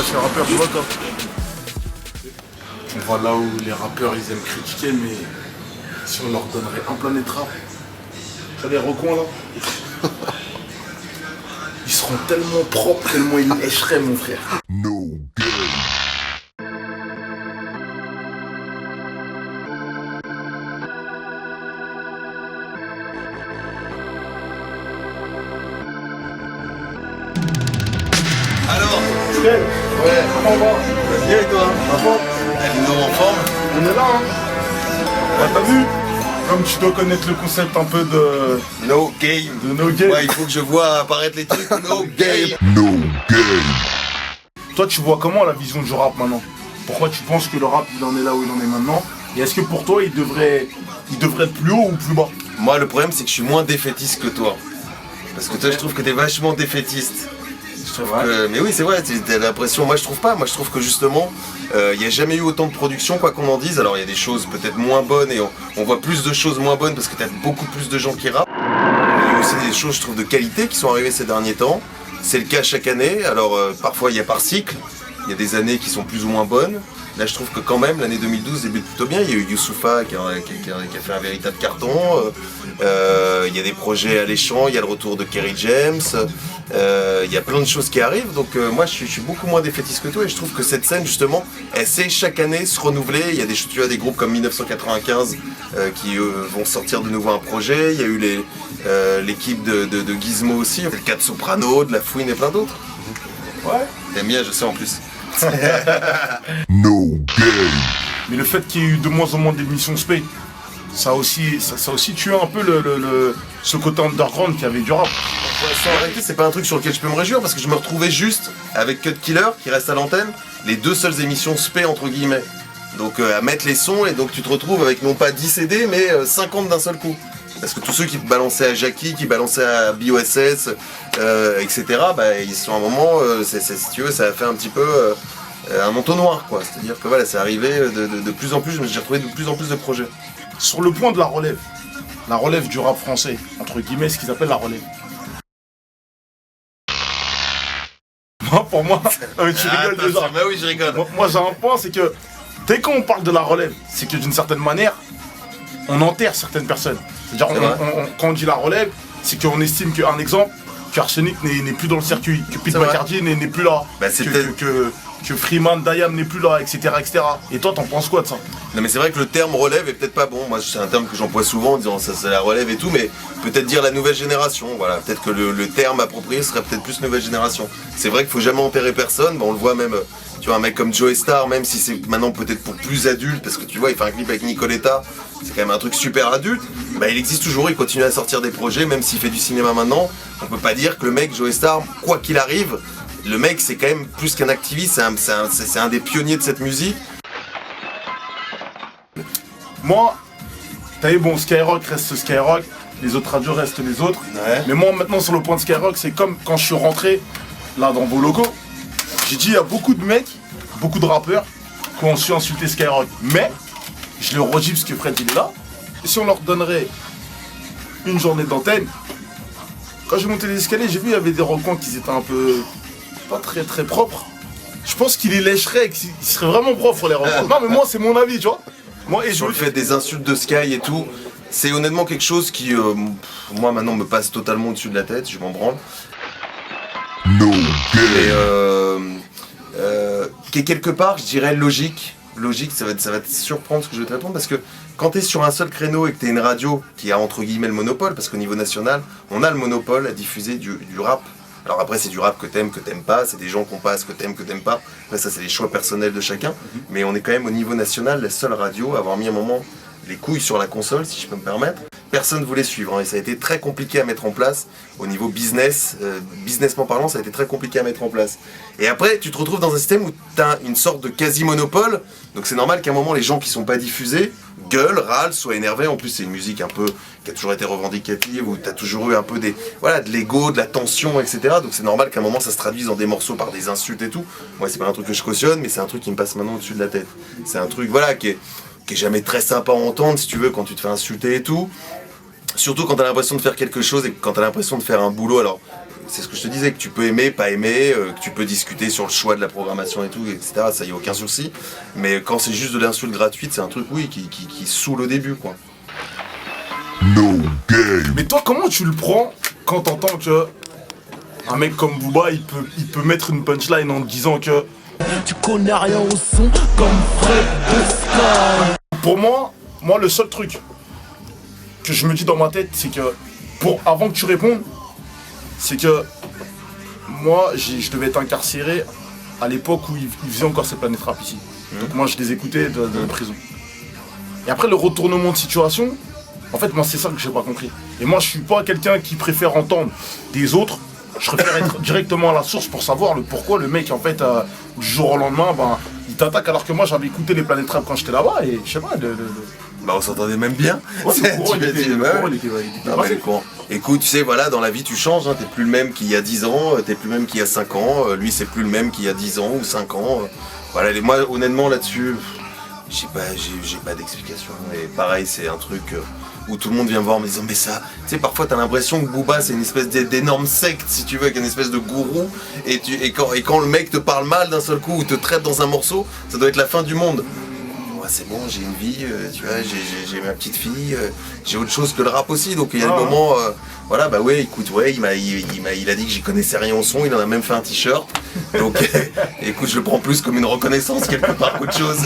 C'est un rappeur, je vois quoi. On voit là où les rappeurs ils aiment critiquer, mais si on leur donnerait un Planète Rap, t'as les recoins là, ils seront tellement propres, tellement ils lècheraient mon frère. No game. Alors, ouais, comment on va? bien et toi? Nous en forme? On est là, hein. Ouais, t'as vu? Comme tu dois connaître le concept un peu de No game. De No Game. Ouais, il faut que je vois apparaître les trucs. No game. No Game. Toi, tu vois comment la vision du rap maintenant? Pourquoi tu penses que le rap il en est là où il en est maintenant? Et est-ce que pour toi il devrait être plus haut ou plus bas? Moi, le problème, c'est que je suis moins défaitiste que toi. Parce que toi, je trouve que t'es vachement défaitiste. Je trouve que... Mais oui, c'est vrai, t'as l'impression... Moi, je trouve pas. Moi, je trouve que justement, il n'y a jamais eu autant de production, quoi qu'on en dise. Alors, il y a des choses peut-être moins bonnes et on voit plus de choses moins bonnes parce que t'as beaucoup plus de gens qui rappent. Il y a aussi des choses, je trouve, de qualité qui sont arrivées ces derniers temps. C'est le cas chaque année. Alors, parfois, il y a par cycle. Il y a des années qui sont plus ou moins bonnes. Là, je trouve que quand même, l'année 2012 débute plutôt bien. Il y a eu Youssoupha qui a fait un véritable carton. Il y a des projets alléchants. Il y a le retour de Kerry James. Il y a plein de choses qui arrivent. Donc moi, je suis beaucoup moins défaitiste que toi. Et je trouve que cette scène, justement, elle sait chaque année se renouveler. Il y a des groupes comme 1995 qui vont sortir de nouveau un projet. Il y a eu l'équipe de Gizmo aussi. Le cas de Soprano, de La Fouine et plein d'autres. Ouais. T'aimes bien, je sais en plus. No game. Mais le fait qu'il y ait eu de moins en moins d'émissions spé, ça a aussi tué un peu ce côté underground qui avait du rap. En réalité, c'est pas un truc sur lequel je peux me réjouir parce que je me retrouvais juste avec Cut Killer qui reste à l'antenne, les deux seules émissions spé entre guillemets. Donc à mettre les sons et donc tu te retrouves avec non pas 10 CD mais 50 d'un seul coup. Parce que tous ceux qui balançaient à Jackie, qui balançaient à BOSS, etc., bah, ils sont à un moment, si tu veux, ça a fait un petit peu un entonnoir, quoi. C'est-à-dire que voilà, c'est arrivé de plus en plus, j'ai retrouvé de plus en plus de projets. Sur le point de la relève du rap français, entre guillemets, ce qu'ils appellent la relève. Moi, pour moi, tu rigoles déjà. Bah oui, je rigole. Moi, j'ai un point, c'est que dès qu'on parle de la relève, c'est que d'une certaine manière, on enterre certaines personnes. C'est-à-dire, quand on dit la relève, c'est qu'on estime qu'un exemple, qu'Arsenic n'est plus dans le circuit, que Pete McCarthy n'est plus là, bah, que Freeman, Dayam n'est plus là, etc., etc. Et toi, t'en penses quoi de ça? Non mais c'est vrai que le terme relève est peut-être pas bon. Moi, c'est un terme que j'emploie souvent en disant ça c'est la relève et tout, mais peut-être dire la nouvelle génération. Voilà, peut-être que le terme approprié serait peut-être plus nouvelle génération. C'est vrai qu'il faut jamais enterrer personne. Bah, on le voit même. Tu vois, un mec comme Joey Starr, même si c'est maintenant peut-être pour plus adulte, parce que tu vois, il fait un clip avec Nicoletta, c'est quand même un truc super adulte, bah il existe toujours, il continue à sortir des projets, même s'il fait du cinéma maintenant. On peut pas dire que le mec, Joey Starr, quoi qu'il arrive, le mec c'est quand même plus qu'un activiste, c'est un des pionniers de cette musique. Moi, t'as vu, bon, Skyrock reste Skyrock, les autres radios restent les autres, Ouais. mais moi maintenant sur le point de Skyrock, c'est comme quand je suis rentré là dans vos locaux. J'ai dit, il y a beaucoup de mecs, beaucoup de rappeurs qui ont su insulter Skyrock. Mais, je le redis parce que Fred il est là. Et si on leur donnerait une journée d'antenne, quand j'ai monté les escaliers, j'ai vu il y avait des recoins qui étaient un peu pas très très propres. Je pense qu'il les lècherait, qu'ils seraient vraiment propres les recoins. Non mais moi c'est mon avis, tu vois. Moi, et Sur le fait des insultes de Sky et tout, c'est honnêtement quelque chose qui, moi maintenant me passe totalement au-dessus de la tête, je m'en branle. No Qui est quelque part, je dirais, logique. Logique, ça va te surprendre ce que je vais te répondre, parce que quand tu es sur un seul créneau et que tu es une radio qui a entre guillemets le monopole, parce qu'au niveau national, on a le monopole à diffuser du rap. Alors après, c'est du rap que t'aimes pas, c'est des gens qu'on passe que t'aimes pas. Après, ça, c'est les choix personnels de chacun. Mais on est quand même au niveau national la seule radio à avoir mis un moment les couilles sur la console, si je peux me permettre, personne voulait suivre, hein, et ça a été très compliqué à mettre en place au niveau businessment parlant, ça a été très compliqué à mettre en place. Et après, tu te retrouves dans un système où tu as une sorte de quasi-monopole, donc c'est normal qu'à un moment, les gens qui sont pas diffusés gueulent, râlent, soient énervés. En plus, c'est une musique un peu qui a toujours été revendicative, où tu as toujours eu un peu de l'ego, de la tension, etc. Donc c'est normal qu'à un moment, ça se traduise dans des morceaux par des insultes et tout. Moi, c'est pas un truc que je cautionne, mais c'est un truc qui me passe maintenant au-dessus de la tête. C'est un truc, qui est jamais très sympa à entendre, si tu veux, quand tu te fais insulter et tout. Surtout quand t'as l'impression de faire quelque chose et quand t'as l'impression de faire un boulot. Alors, c'est ce que je te disais, que tu peux aimer, pas aimer, que tu peux discuter sur le choix de la programmation et tout, etc. Ça y a aucun souci. Mais quand c'est juste de l'insulte gratuite, c'est un truc, qui saoule au début, quoi. No game. Mais toi, comment tu le prends quand t'entends que un mec comme Booba, il peut mettre une punchline en te disant que tu connais rien au son comme Fred Pascal. Pour moi, le seul truc que je me dis dans ma tête, c'est que avant que tu répondes, c'est que moi, je devais être incarcéré à l'époque où ils faisaient encore ces planètes rap ici. Donc moi, je les écoutais de la prison. Et après, le retournement de situation, en fait, moi, c'est ça que j'ai pas compris. Et moi, je suis pas quelqu'un qui préfère entendre des autres. Je préfère être directement à la source pour savoir le pourquoi le mec, en fait, du jour au lendemain, il t'attaque, alors que moi, j'avais écouté les planètes rap quand j'étais là-bas, et je sais pas, on s'entendait même bien. Ouais, le courant. Écoute, tu sais, dans la vie, tu changes. Hein. T'es plus le même qu'il y a 10 ans, t'es plus le même qu'il y a 5 ans. Lui, c'est plus le même qu'il y a 10 ans ou 5 ans. Moi, honnêtement, là-dessus, j'ai pas d'explication. Et pareil, c'est un truc où tout le monde vient me voir en me disant, mais ça, tu sais, parfois, t'as l'impression que Booba, c'est une espèce d'énorme secte, si tu veux, avec une espèce de gourou. Et quand le mec te parle mal d'un seul coup ou te traite dans un morceau, ça doit être la fin du monde. C'est bon, j'ai une vie, tu vois, j'ai ma petite fille, j'ai autre chose que le rap aussi, donc il y a des moments, il a dit que j'y connaissais rien au son, il en a même fait un t-shirt, donc écoute, je le prends plus comme une reconnaissance quelque part qu'autre chose.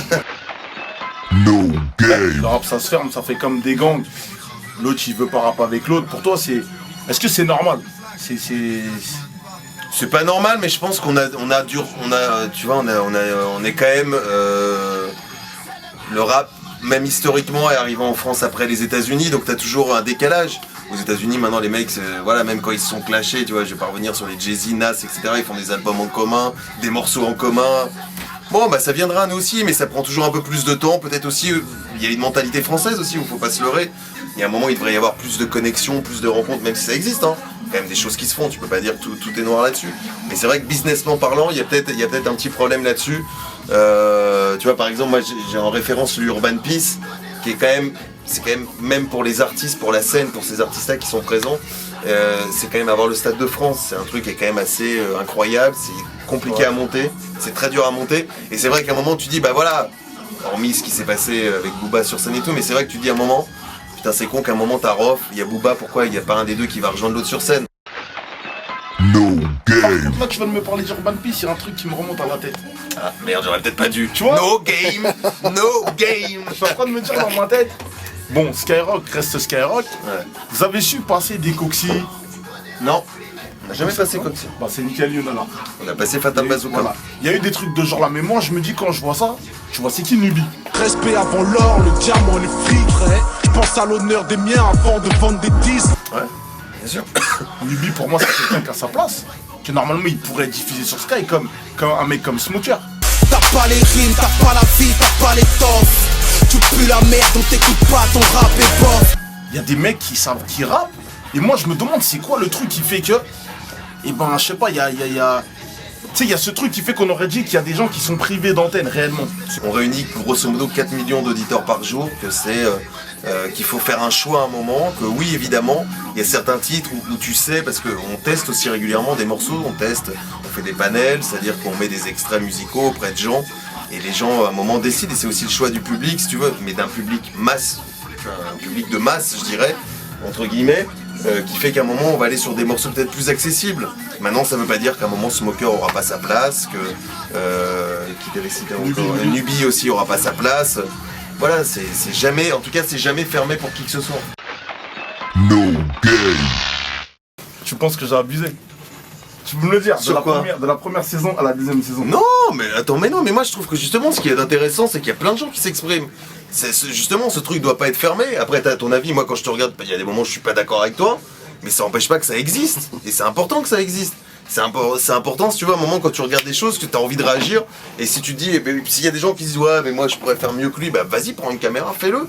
No game. Le rap, ça se ferme, ça fait comme des gangs, l'autre il veut pas rapper avec l'autre, pour toi est-ce que c'est normal? C'est pas normal, mais je pense on est quand même... Le rap, même historiquement, est arrivé en France après les États-Unis, donc t'as toujours un décalage. Aux États-Unis, maintenant, les mecs, même quand ils se sont clashés, tu vois, je vais pas revenir sur les Jay-Z, Nas, etc., ils font des albums en commun, des morceaux en commun. Bon, ça viendra à nous aussi, mais ça prend toujours un peu plus de temps. Peut-être aussi, il y a une mentalité française aussi, où faut pas se leurrer. Il y a un moment, il devrait y avoir plus de connexions, plus de rencontres, même si ça existe, hein. Quand même des choses qui se font, tu peux pas dire que tout est noir là-dessus. Mais c'est vrai que businessment parlant, il y a peut-être un petit problème là-dessus. Tu vois, par exemple, moi j'ai en référence l'Urban Peace, qui est quand même pour les artistes, pour la scène, pour ces artistes-là qui sont présents, c'est quand même avoir le Stade de France. C'est un truc qui est quand même assez incroyable, c'est compliqué à monter, c'est très dur à monter. Et c'est vrai qu'à un moment tu dis, hormis ce qui s'est passé avec Booba sur scène et tout, mais c'est vrai que tu dis à un moment, putain c'est con qu'à un moment t'as Rof, il y a Booba, pourquoi il n'y a pas un des deux qui va rejoindre l'autre sur scène? No game. Là tu vas de me parler d'Urban Peace, il y a un truc qui me remonte à la tête. Ah merde, j'aurais peut-être pas dû. Tu vois? No game. No game. Je suis en train de me dire dans ma tête, bon, Skyrock reste Skyrock. Ouais. Vous avez su passer des Coxy? Non, on n'a jamais passé Coxy. C'est nickel, Yonala. On a passé Fatal Bazooka. Voilà. Il y a eu des trucs de genre là, mais moi je me dis quand je vois ça, tu vois c'est qui Nubi? Respect avant l'or, le diamant, le fric, frère. Je pense à l'honneur des miens avant de vendre des disques. Ouais, bien sûr. Nubi pour moi c'est quelqu'un qui a sa place, que normalement il pourrait diffuser sur Sky comme un mec comme Smoker. T'as pas les rimes, t'as pas la vie, t'as pas les toffes. Tu pues la merde, on t'écoute pas, ton rap est bof. Il y a des mecs qui savent qui rappent, et moi je me demande c'est quoi le truc qui fait que, je sais pas, il y a ce truc qui fait qu'on aurait dit qu'il y a des gens qui sont privés d'antenne réellement. On réunit grosso modo 4 millions d'auditeurs par jour, que c'est qu'il faut faire un choix à un moment, que oui évidemment, il y a certains titres où tu sais, parce qu'on teste aussi régulièrement des morceaux, on fait des panels, c'est-à-dire qu'on met des extraits musicaux auprès de gens, et les gens à un moment décident, et c'est aussi le choix du public si tu veux, mais d'un public masse, un public de masse je dirais, entre guillemets, qui fait qu'à un moment on va aller sur des morceaux peut-être plus accessibles. Maintenant ça veut pas dire qu'à un moment Smoker aura pas sa place, que qui t'avait cité encore, Nubi aussi aura pas sa place. Voilà, c'est jamais, en tout cas c'est jamais fermé pour qui que ce soit. No game. Tu penses que j'ai abusé? Tu peux me le dire, Sur quoi de la première saison à la deuxième saison. Non, mais attends, mais non, mais moi je trouve que justement ce qui est intéressant, c'est qu'il y a plein de gens qui s'expriment. Justement, ce truc doit pas être fermé. Après, t'as ton avis, moi quand je te regarde, il y a des moments où je suis pas d'accord avec toi, mais ça empêche pas que ça existe. Et c'est important que ça existe. C'est important, si tu vois, à un moment quand tu regardes des choses, que tu as envie de réagir, et si tu te dis, eh ben, s'il y a des gens qui se disent, ouais, mais moi je pourrais faire mieux que lui, bah vas-y, prends une caméra, fais-le.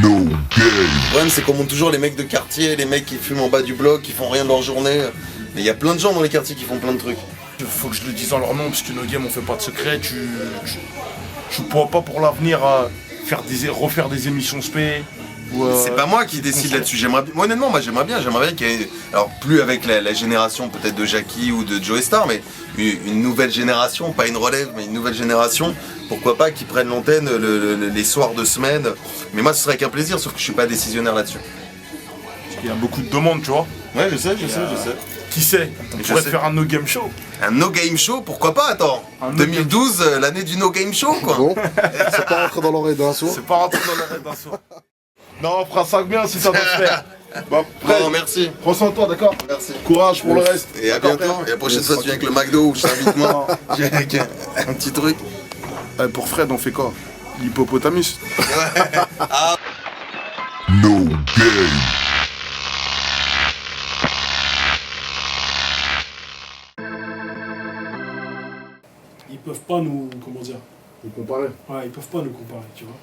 No game. Le problème, c'est qu'on montre toujours les mecs de quartier, les mecs qui fument en bas du bloc, qui font rien de leur journée. Mais il y a plein de gens dans les quartiers qui font plein de trucs. Faut que je le dise en leur nom, parce que No Game on fait pas de secret. Tu pourras pas pour l'avenir refaire des émissions spé. C'est pas moi qui décide là-dessus. Moi, honnêtement, j'aimerais bien qu'il y ait, alors plus avec la génération peut-être de Jackie ou de Joey Star, mais une nouvelle génération, pas une relève, mais une nouvelle génération. Pourquoi pas qu'ils prennent l'antenne les soirs de semaine. Mais moi, ce serait qu'un plaisir, sauf que je suis pas décisionnaire là-dessus. Il y a beaucoup de demandes, tu vois. Ouais, je sais. Qui sait? On pourrait faire un No Game Show. Un No Game Show, pourquoi pas? Attends, 2012, l'année du No Game Show, quoi. Bon, c'est pas rentré dans l'oreille d'un sourd. C'est pas rentré dans l'arrêt d'un soir. Non, on fera ça bien si ça va se faire. Bon, Bon, merci. prends soin de toi, d'accord? Merci. Courage pour le reste. Et à bientôt. Et la prochaine fois, tu viens avec le McDo ou je t'invite moi. Je viens avec un petit truc. Pour Fred, on fait quoi? L'hippopotamus. No game. Ils peuvent pas nous, comment dire, Vous comparez. ouais, ils peuvent pas nous comparer, tu vois.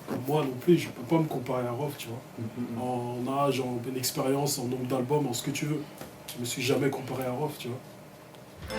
Comme moi non plus, je peux pas me comparer à Rof, tu vois. En âge, en expérience, en nombre d'albums, en ce que tu veux. Je me suis jamais comparé à Rof, tu vois.